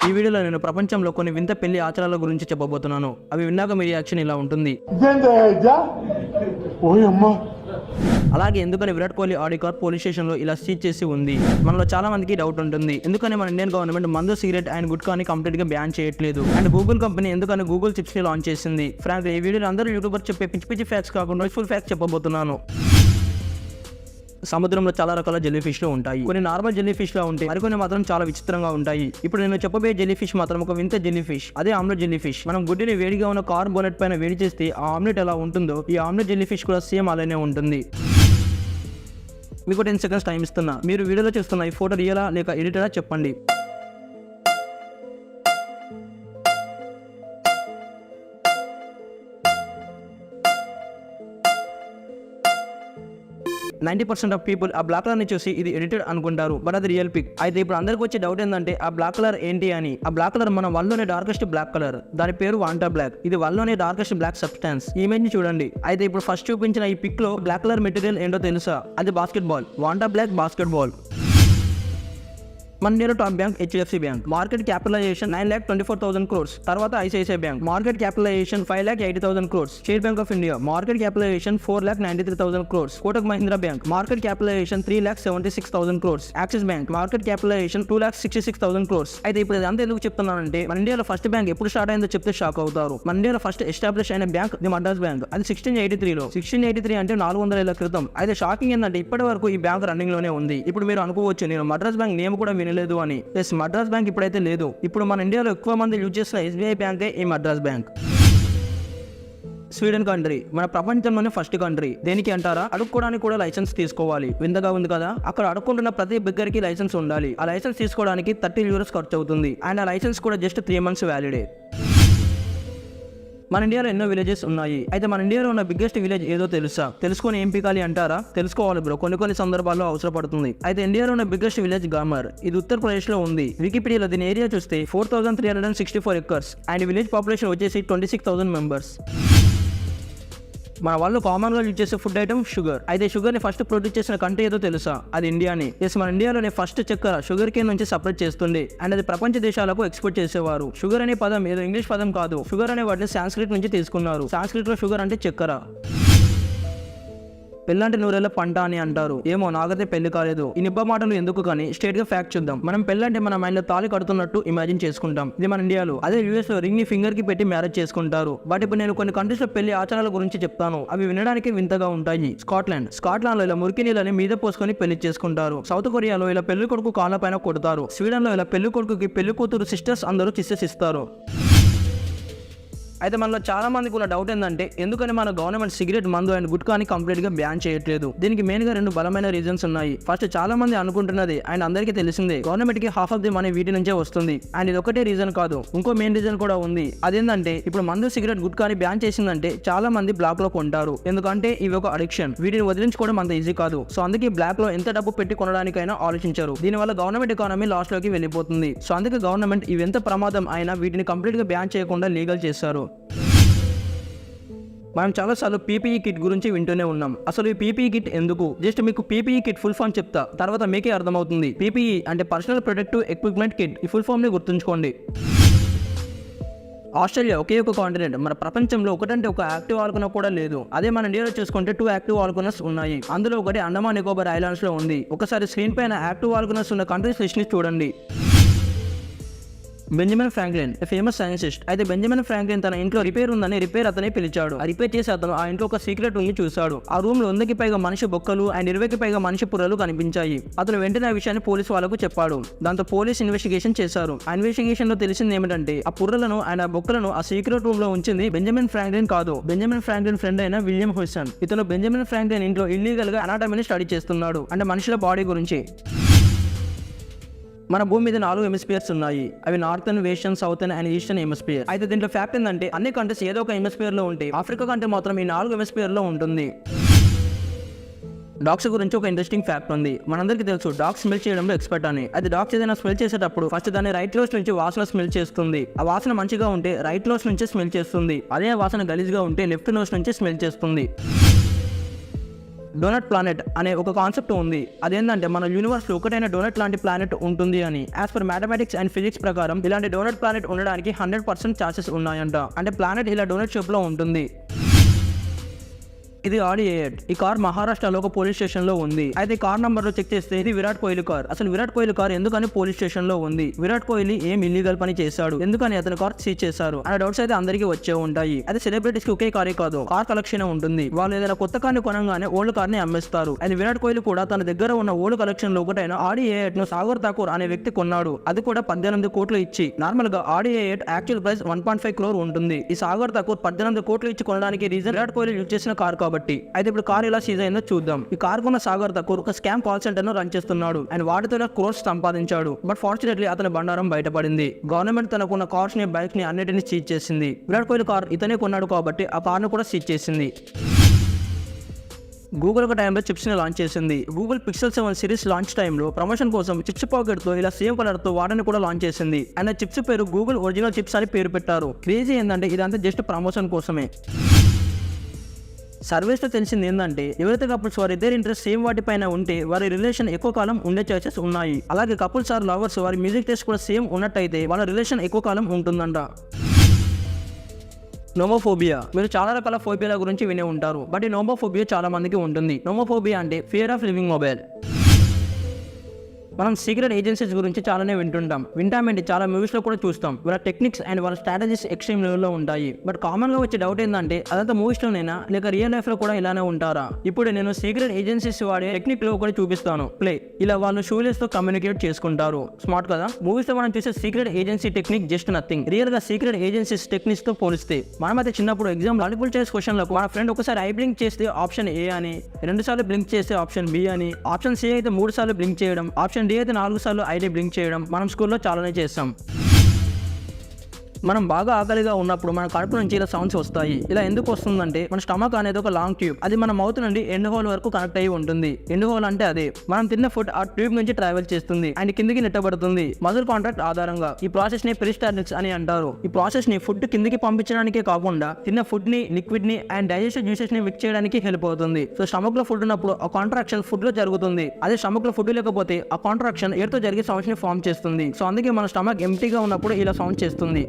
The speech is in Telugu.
ఈ వీడియోలో నేను ప్రపంచంలో కొన్ని వింత పెళ్లి ఆచారాల గురించి చెప్పబోతున్నాను. అవి విన్నాక మీ రియాక్షన్ ఇలా ఉంటుంది. అలాగే ఎందుకని Virat Kohli Audi car police station లో ఇలా సీజ్ చేసి ఉంది? మనలో చాలా మందికి డౌట్ ఉంటుంది. ఎందుకని మన ఇండియన్ గవర్నమెంట్ మందు, సిగరెట్ అండ్ గుట్కాని కంప్లీట్ గా బ్యాన్ చేయట్లేదు? అండ్ గూగుల్ కంపెనీ ఎందుకని గూగుల్ చిప్స్ ని లాంచ్ చేసింది? ఫ్రాంక్ ఈ వీడియోలో అందరూ యూట్యూబర్ చెప్పే పిచ్చి పిచ్చి ఫ్యాక్ట్స్ కాకుండా ఫుల్ ఫ్యాక్ట్స్ చెప్పబోతున్నాను. సముద్రంలో చాలా రకాల జెల్లీ ఫిష్ లు ఉంటాయి. కొన్ని నార్మల్ జెల్లీ ఫిష్ లా ఉంటాయి, మరికొన్ని మాత్రం చాలా విచిత్రంగా ఉంటాయి. ఇప్పుడు నేను చెప్పబోయే జెల్లీ ఫిష్ మాత్రం ఒక వింత జెల్లీ ఫిష్. అదే ఆమ్లెట్ జెల్లీ ఫిష్. మనం గుడ్డిని వేడిగా ఉన్న కార్ బోనెట్ పైన వేడి చేస్తే ఆ ఆమ్లెట్ ఎలా ఉంటుందో ఈ ఆమ్లెట్ జెల్లీ ఫిష్ కూడా సేమ్ అలానే ఉంటుంది. మీకు 10 seconds టైం ఇస్తున్నా. మీరు వీడియోలో చూస్తున్న ఈ ఫోటో రియలా లేక ఎడిటరా చెప్పండి. %90 ఆఫ్ పీపుల్ ఆ బ్లాక్ కలర్ ని చూసి ఇది ఎడిటెడ్ అనుకుంటారు, బట్ అది రియల్ పిక్. అయితే ఇప్పుడు అందరికి వచ్చే డౌట్ ఏంటంటే ఆ బ్లాక్ కలర్ ఏంటి అని. ఆ బ్లాక్ కలర్ మన వన్లోనే డార్కెస్ట్ బ్లాక్ కలర్. దాని పేరు వాంటా బ్లాక్. ఇది వన్లోనే డార్కెస్ట్ బ్లాక్ సబ్స్టాన్స్. ఈ ఇమేజ్ ని చూడండి. అయితే ఇప్పుడు ఫస్ట్ చూపించిన ఈ పిక్ లో బ్లాక్ కలర్ మెటీరియల్ ఏంటో తెలుసా? అది basketball. Vantablack basketball. మన ఇండియాలో top bank HDFC bank. Market capitalisation 9,24,000 crores. తర్వాత ICICI bank. Market capitalisation 5,80,000 crores. State Bank of India. Market capitalisation 4,93,000 crores. Kotak Mahindra bank. Market capitalisation 3,76,000 crores. Axis bank. Market capitalisation 2,66,000 crores. అయితే ఇప్పుడు ఇదంతా ఎందుకు చెప్తున్నానంటే మన ఇండియాలో ఫస్ట్ బ్యాంక్ ఎప్పుడు స్టార్ట్ అయిందో చెప్తే షాక్ అవుతారు. మన ఇండియాలో ఫస్ట్ ఎస్టాబ్లిష్ అయిన బ్యాంక్ ది మద్రాస్ బ్యాంక్. అది 1683లో. 1683 అంటే 400 ఏళ్ల క్రితం. అయితే షాకింగ్ ఏంటంటే ఇప్పటి వరకు ఈ బ్యాంక్ రన్నింగ్ లోనే ఉంది. ఇప్పుడు మీరు అనుకోవచ్చు నేను మద్రాస్ బ్యాంక్ నేమ్ కూడా లేదు అని. ఎస్, మద్రాస్ బ్యాంక్ ఇప్పుడైతే లేదు. ఇప్పుడు మన ఇండియాలో ఎక్కువ మంది యూజ్ చేస్తున్న SBI బ్యాంకే ఈ మద్రాస్ బ్యాంక్. స్వీడన్ కంట్రీ మన ప్రపంచంలోనే ఫస్ట్ కంట్రీ. దేనికి అంటారా? అడుక్కోవడానికి కూడా లైసెన్స్ తీసుకోవాలి. వింతగా ఉంది కదా. అక్కడ అడుక్కుంటున్న ప్రతి బిగ్గర్ కి లైసెన్స్ ఉండాలి. ఆ లైసెన్స్ తీసుకోవడానికి 30 euros ఖర్చు అవుతుంది. అండ్ ఆ లైసెన్స్ కూడా జస్ట్ 3 months వ్యాలిడే. మన ఇండియాలో ఎన్నో విలేజెస్ ఉన్నాయి. అయితే మన ఇండియాలో ఉన్న బిగ్గెస్ట్ విలేజ్ ఏదో తెలుసా? తెలుసుకొని ఏం పీకాలి అంటారా? తెలుసుకోవాలి బ్రో, కొన్ని సందర్భాల్లో అవసరపడుతుంది. అయితే ఇండియాలో ఉన్న బిగ్గెస్ట్ విలేజ్ గామర్. ఇది ఉత్తరప్రదేశ్ లో ఉంది. వికీపీడియాలో దీని ఏరియా చూస్తే 4,364 acres అండ్ విలేజ్ పాపులేషన్ వచ్చేసి 26,000 members. మన వాళ్ళు కామన్ గా యూజ్ చేసే ఫుడ్ ఐటమ్ షుగర్. అయితే షుగర్ ని ఫస్ట్ ప్రొడ్యూస్ చేసిన కంట్రీ ఏదో తెలుసా? అది ఇండియాని. ఎస్, మన ఇండియాలోనే ఫస్ట్ చక్కెర షుగర్ కేన్ నుంచి సపరేట్ చేస్తుంది. అండ్ అది ప్రపంచ దేశాలకు ఎక్స్పోర్ట్ చేసేవారు. షుగర్ అనే పదం ఏదో ఇంగ్లీష్ పదం కాదు. షుగర్ అనే వాటిని సాంస్క్రిట్ నుంచి తీసుకున్నారు. సాంస్క్రిట్ లో షుగర్ అంటే చక్కెర. పెళ్ళంటే 100 ఏళ్ల పంట అని అంటారు. ఏమో, నాకైతే పెళ్లి కాలేదు. ఈ నిబ్బ మాటలు ఎందుకు కానీ స్ట్రేట్ గా ఫ్యాక్ట్ చూద్దాం. మనం పెళ్ళంటే మన మైండ్ లో తాళి కడుతున్నట్టు ఇమాజిన్ చేసుకుంటాం. ఇది మన ఇండియాలో. అదే US లో రింగ్ ని ఫింగర్ కి పెట్టి మ్యారేజ్ చేసుకుంటారు. బట్ ఇప్పుడు నేను కొన్ని కంట్రీస్ లో పెళ్లి ఆచారాల గురించి చెప్తాను. అవి వినడానికి వింతగా ఉంటాయి. స్కాట్లాండ్ లో ఇలా మురికి నీళ్ళని మీద పోసుకొని పెళ్లి చేసుకుంటారు. సౌత్ కొరియాలో ఇలా పెళ్లి కొడుకు కాళ్ళ పైన కొడతారు. స్వీడన్ లో ఇలా పెళ్లి కొడుకుకి పెళ్లి కూతురు సిస్టర్స్ అందరూ కిస్సెస్ ఇస్తారు. అయితే మనలో చాలా మందికి ఉన్న డౌట్ ఏంటంటే ఎందుకని మన గవర్నమెంట్ సిగరెట్, మందు అండ్ గుట్కాని కంప్లీట్ గా బ్యాన్ చేయట్లేదు? దీనికి మెయిన్ గా 2 బలమైన రీజన్స్ ఉన్నాయి. ఫస్ట్, చాలా మంది అనుకుంటున్నది అండ్ అందరికీ తెలిసిందే, గవర్నమెంట్ కి ½ ఆఫ్ ది మనీ వీటి నుంచే వస్తుంది. అండ్ ఇది ఒకటే రీజన్ కాదు, ఇంకో మెయిన్ రీజన్ కూడా ఉంది. అదేంటంటే ఇప్పుడు మందు, సిగరెట్, గుట్కాని బ్యాన్ చేసిందంటే చాలా మంది బ్లాక్ లో కొంటారు. ఎందుకంటే ఇవి ఒక అడిక్షన్. వీటిని వదిలించుకోవడం అంత ఈజీ కాదు. సో అందుకే బ్లాక్ లో ఎంత డబ్బు పెట్టి కొనడానికైనా ఆలోచించారు. దీనివల్ల గవర్నమెంట్ ఎకానమీ లాస్ట్ లోకి వెళ్ళిపోతుంది. సో అందుకే గవర్నమెంట్ ఇవి ఎంత ప్రమాదం అయినా వీటిని కంప్లీట్ గా బ్యాన్ చేయకుండా లీగల్ చేశారు. మనం చాలాసార్లు PPE కిట్ గురించి వింటూనే ఉన్నాం. అసలు ఈ PPE కిట్ ఎందుకు? జస్ట్ మీకు PPE కిట్ ఫుల్ ఫామ్ చెప్తా, తర్వాత మీకే అర్థమవుతుంది. PPE అంటే పర్సనల్ ప్రొటెక్టివ్ ఎక్విప్మెంట్ కిట్. ఈ ఫుల్ ఫామ్ ని గుర్తుంచుకోండి. ఆస్ట్రేలియా ఒకే ఒక కాంటినెంట్. మన ప్రపంచంలో ఒకటంటే ఒక యాక్టివ్ వాల్కనో కూడా లేదు. అదే మన ఇండియాలో చూసుకుంటే 2 యాక్టివ్ వాల్కనోస్ ఉన్నాయి. అందులో ఒకటి అండమాన్ నికోబార్ ఐలాండ్స్ లో ఉంది. ఒకసారి స్క్రీన్ పైన యాక్టివ్ వాల్కనోస్ ఉన్న కంట్రీస్ లిస్ట్ ని చూడండి. Benjamin Franklin, famous scientist. అయితే బెంజమిన్ ఫ్రాంక్లిన్ తన ఇంట్లో రిపేర్ ఉందని రిపేర్ అతనే పిలిచాడు. ఆ రిపేర్ చేసి అతను ఆ ఇంట్లో ఒక సీక్రెట్ రూమ్ ని చూశాడు. ఆ రూమ్ లో 100కి పైగా మనిషి బొక్కలు అండ్ 20కి పైగా మనిషి పుర్రలు కనిపించాయి. అతను వెంటనే ఆ విషయాన్ని పోలీసు వాళ్ళకు చెప్పాడు. దాంతో పోలీస్ ఇన్వెస్టిగేషన్ చేశారు. ఆ ఇన్వెస్టిగేషన్ లో తెలిసింది ఏమిటంటే ఆ పుర్రలను అండ్ ఆ బొక్కలను ఆ సీక్రెట్ రూమ్ లో ఉంచింది బెంజమిన్ ఫ్రాంక్లిన్ కాదు. బెంజమిన్ ఫ్రాంక్లిన్ ఫ్రెండ్ అయిన విలియం హుసన్. ఇతను బెంజమిన్ ఫ్రాంక్లిన్ ఇంట్లో ఇల్లీగల్ గా అనాటమీని స్టడీ చేస్తున్నాడు, అంటే మనుషుల బాడీ గురించి. మన భూమి మీద 4 హెమిస్పియర్స్ ఉన్నాయి. అవి northern, western, southern and eastern hemisphere. అయితే దీంట్లో ఫ్యాక్ట్ ఏంటంటే అన్ని కంట్రీస్ ఏదో ఒక హెమిస్పియర్ లో ఉంటాయి. ఆఫ్రికా కంట్రీ మాత్రం ఈ 4 హెమిస్పియర్ లో ఉంటుంది. డాగ్స్ గురించి ఒక ఇంట్రెస్టింగ్ ఫ్యాక్ట్ ఉంది. మనందరికీ తెలుసు డాగ్స్ స్మెల్ చేయడంలో ఎక్స్పర్ట్ అని. అది డాగ్స్ ఏదైనా స్మెల్ చేసేటప్పుడు ఫస్ట్ దాన్ని రైట్ నోస్ నుంచి వాసన స్మెల్ చేస్తుంది. ఆ వాసన మంచిగా ఉంటే రైట్ నోస్ నుంచి స్మెల్ చేస్తుంది. అదే వాసన గలీజ్గా ఉంటే లెఫ్ట్ నోస్ నుంచి స్మెల్ చేస్తుంది. డోనట్ ప్లానెట్ అనే ఒక కాన్సెప్ట్ ఉంది. అదేంటంటే మన యూనివర్స్ లో ఒకటైన డోనట్ లాంటి ప్లానెట్ ఉంటుంది అని. As per mathematics and physics ప్రకారం ఇలాంటి డోనట్ ప్లానెట్ ఉండడానికి 100% ఛాన్సెస్ ఉన్నాయంట. అంటే ప్లానెట్ ఇలా డోనట్ షేప్ లో ఉంటుంది. ఇది ఆడి A8. ఈ కార్ మహారాష్ట్రలో ఒక పోలీస్ స్టేషన్ లో ఉంది. అయితే ఈ కార్ నంబర్ లో చెక్ చేస్తే ఇది విరాట్ కోహ్లీ కార్. అసలు విరాట్ కోహ్లీ కార్ ఎందుకని పోలీస్ స్టేషన్ లో ఉంది? విరాట్ కోహ్లీ ఏం ఇల్లీగల్ పని చేశాడు, ఎందుకని అతని కార్ సీజ్ చేశారు అనే డౌట్స్ అయితే అందరికీ వచ్చే ఉంటాయి. అయితే సెలబ్రిటీస్ కి ఒకే కారే కాదు, కార్ కలెక్షన్ ఉంటుంది. వాళ్ళు ఏదైనా కొత్త కార్ని కొనగానే ఓల్డ్ కార్ ని అమ్మేస్తారు. అయితే విరాట్ కోహ్లీ కూడా తన దగ్గర ఉన్న ఓల్డ్ కలెక్షన్ లో ఒకటైన ఆడి A8 ను సాగర్ ఠాకూర్ అనే వ్యక్తి కొన్నాడు. అది కూడా 18 కోట్లు ఇచ్చి. నార్మల్ గా ఆడి A8 యాక్చువల్ ప్రైస్ 1.5 crore ఉంటుంది. ఈ సాగర్ ఠాకూర్ 18 కోట్లు ఇచ్చి కొనడానికి రీజన్ విరాట్ కోహ్లీ యూజ్ చేసిన కార్ కాబట్టి. అయితే ఇప్పుడు కార్ ఎలా సీజ్ అయిందో చూద్దాం. ఈ కార్ కొన్న సాగర్ ఠాకూర్ ఒక స్కామ్ కాల్ సెంటర్ ను రన్ చేస్తున్నాడు అండ్ వాటితో క్రోర్స్ సంపాదించాడు. బట్ ఫార్చునేట్లీ అతని బండారం బయటపడింది. గవర్నమెంట్ తనకున్న కార్స్ ని, బైక్స్ ని అన్నిటిని సీజ్ చేసింది. విరాట్ కోహ్లీ కార్ ఇతనే కొన్నాడు కాబట్టి ఆ కార్ ను కూడా సీజ్ చేసింది. గూగుల్ ఒక టైంలో చిప్స్ ని లాంచ్ చేసింది. గూగుల్ పిక్సెల్ 7 సిరీస్ లాంచ్ టైంలో ప్రమోషన్ కోసం చిప్స్ పాకెట్ తో ఇలా సేమ్ కలర్ తో వాటిని కూడా లాంచ్ చేసింది. అండ్ ఆ చిప్స్ పేరు గూగుల్ ఒరిజినల్ చిప్స్ అని పేరు పెట్టారు. క్రేజీ ఏంటంటే ఇదంతా జస్ట్ ప్రమోషన్ కోసమే. సర్వేస్ లో తెలిసింది ఏంటంటే ఎవరైతే కపుల్స్ వారి ఇద్దరు ఇంట్రెస్ట్ సేమ్ వాటిపైన ఉంటే వారి రిలేషన్ ఎక్కువ కాలం ఉండే ఛాన్సెస్ ఉన్నాయి. అలాగే కపుల్స్ ఆర్ లవర్స్ వారి మ్యూజిక్ టేస్ట్ కూడా సేమ్ ఉన్నట్టయితే వాళ్ళ రిలేషన్ ఎక్కువ కాలం ఉంటుందంట. నోమోఫోబియా. మీరు చాలా రకాల ఫోబియాల గురించి వినే ఉంటారు. బట్ ఈ నోమోఫోబియా చాలా మందికి ఉంటుంది. నోమోఫోబియా అంటే ఫియర్ ఆఫ్ లివింగ్ మొబైల్. మనం సీక్రెట్ ఏజెన్సీస్ గురించి చాలానే వింటామేంటి చాలా మూవీస్ లో కూడా చూస్తాం. వాళ్ళ టెక్నిక్స్ అండ్ వాళ్ళ స్ట్రాటజీస్ ఎక్స్ట్రీమ్ లెవెల్లో ఉంటాయి. బట్ కామన్ గా వచ్చే డౌట్ ఏంటంటే అదంతా మూవీస్ లోనేనా లేక రియల్ లైఫ్ లో కూడా ఇలానే ఉంటారా? ఇప్పుడు నేను సీక్రెట్ ఏజెన్సీస్ వాడే టెక్నిక్ లో ఒకటి చూపిస్తాను. ప్లే. ఇలా వాళ్ళు షూలెస్ తో కమ్యూనికేట్ చేసుకుంటారు. స్మార్ట్ కదా? మూవీస్ లో మనం చూసే secret agency technique just nothing. Real గా సీక్రెట్ ఏజెన్సీస్ టెక్నిక్స్ తో పోలిస్తే మనమైతే చిన్నప్పుడు ఎగ్జామ్ మల్టిపుల్ చాయిస్ క్వశ్చన్ లకు మన ఫ్రెండ్ ఒకసారి ఐ బ్లింక్ చేస్తే ఆప్షన్ ఏ అని, 2 సార్లు బ్లింక్ చేస్తే ఆప్షన్ బి అని, ఆప్షన్ సి అయితే 3 సార్లు బ్లింక్ చేయడం, ఆప్షన్ డి అయితే 4 సార్లు ఐడి బ్లింక్ చేయడం మనం స్కూల్లో చాలానే చేస్తాం. మనం బాగా ఆకలిగా ఉన్నప్పుడు మన కడుపు నుంచి ఇలా సౌండ్స్ వస్తాయి. ఇలా ఎందుకు వస్తుందంటే మన స్టమక్ అనేది ఒక లాంగ్ ట్యూబ్. అది మన మౌత్ నుండి ఎండ్ హోల్ వరకు కనెక్ట్ అయ్యి ఉంటుంది. ఎండ్ హోల్ అంటే అదే మనం తిన్న ఫుడ్ ఆ ట్యూబ్ నుంచి ట్రావెల్ చేస్తుంది అండ్ కిందికి నెట్టబడుతుంది మజిల్ కాంట్రాక్ట్ ఆధారంగా. ఈ ప్రాసెస్ ని పెరిస్టాల్టిక్స్ అని అంటారు. ఈ ప్రాసెస్ ని ఫుడ్ కిందికి పంపించడానికే కాకుండా తిన్న ఫుడ్ ని, లిక్విడ్ ని అండ్ డైజెస్టివ్ జ్యూసెస్ ని మిక్స్ చేయడానికి హెల్ప్ అవుతుంది. సో స్టమక్ లో ఫుడ్ ఉన్నప్పుడు ఆ కాంట్రాక్షన్ ఫుడ్ లో జరుగుతుంది. అదే స్టమక్ లో ఫుడ్ లేకపోతే ఆ కాంట్రాక్షన్ ఎయిర్ తో జరిగే సౌండ్స్ ని ఫార్మ్ చేస్తుంది. సో అందుకే మన స్టమక్ ఎంప్టీగా ఉన్నప్పుడు ఇలా సౌండ్ చేస్తుంది.